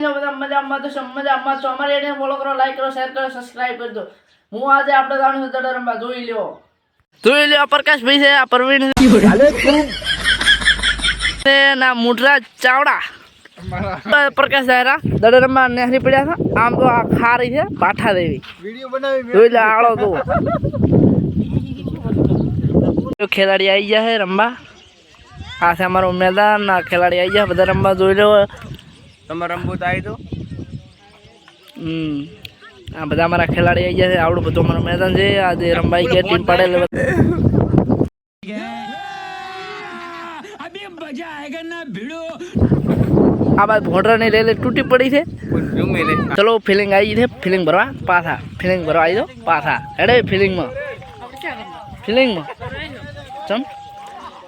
બધા મજામાં તો મજામાં છો અમારી એને ફોલો કરો, લાઈક કરો, શેર કરો, સબસ્ક્રાઇબ કરી દો. હું આજે આપણે જાણું છું દડા રમવા જોઈ લ્યો પ્રકાશ ભાઈ છે, આ પ્રવીણ છે ના મુઢરાજ ચાવડા પ્રકાશ દાયરા દડા રમવા નેહરી પડ્યા છે. આમ તો આ ખારી છે પાઠા દેવી વિડિયો બનાવી જોઈ લે આળો તો ખેલાડી આવી ગયા છે રમવા. આ છે અમારું મેદાન, ના ખેલાડી આવી ગયા બધા રમવા જોઈ લો. તમારે રમવું તો આવી દો. આ બધા અમારા ખેલાડી આવી ગયા છે. આવડું બધું અમારું મેદાન છે. આજે રમવાઈ ગયા ટીમ પડેલ. આ બાદ ભોંડરાની રેલી તૂટી પડી છે. ચલો ફિલિંગ આવી છે, ફિલિંગ ભરવા પાછા, ફિલિંગ ભરવા આવી દો પાછા. હેડે ફિલિંગમાં ચમ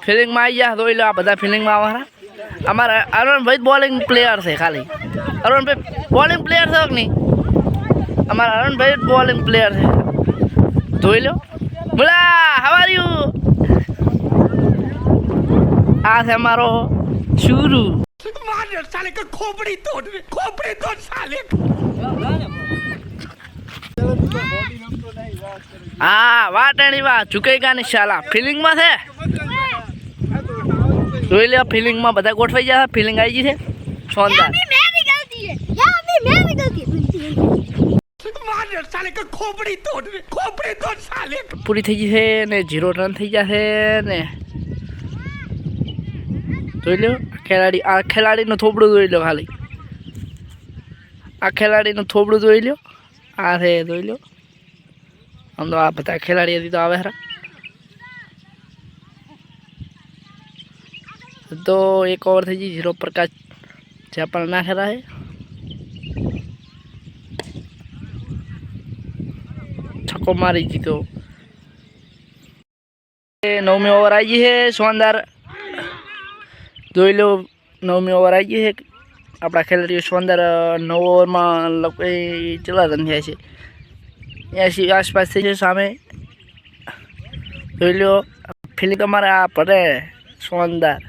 ફિલિંગમાં આવી ગયા જોઈ લો. આ બધા ફિલિંગમાં આવવાના. અમારા અરુણભાઈ બોલિંગ પ્લેયર છે. ખાલી અરુણભાઈ બોલિંગ પ્લેયર છે કે નહીં? અમારા અરુણભાઈ બોલિંગ પ્લેયર છે. જોઈ લો. બોલા હાવ આર યુ. આ છે અમારો શુરુ. હા વાટણી વા ઝુકેગા ની શાલા ફિલિંગમાં છે. જોઈ લે ફિલિંગમાં બધા ગોઠવાઈ ગયા. ફિલિંગ આવી ગઈ છે શાનદાર. પૂરી થઈ ગઈ છે ને 0 રન થઈ ગયા છે ને. જોઈ લો ખેલાડી, આ ખેલાડીનું થોબડું જોઈ લો. ખાલી આ ખેલાડીનું થોબડું જોઈ લો. આ છે જોઈ લો. આમ તો આ બધા ખેલાડી હતી તો આવે ખરા. તો 1 ઓવર થઈ ગઈ. 0 પ્રકાશ જે પણ નાખેલા છે. છક્કો મારી જીતો. 9મી ઓવર આવી ગઈ છે. શાનદાર જોઈ લો. 9મી ઓવર આવી ગઈ છે. આપણા ખેલાડીઓ શાનદાર 9 ઓવરમાં ચલા રન થયા છે. 80 આસપાસ થઈ છે સામે. જોઈ લો ફિલિંગ અમારે આ પડે શાનદાર.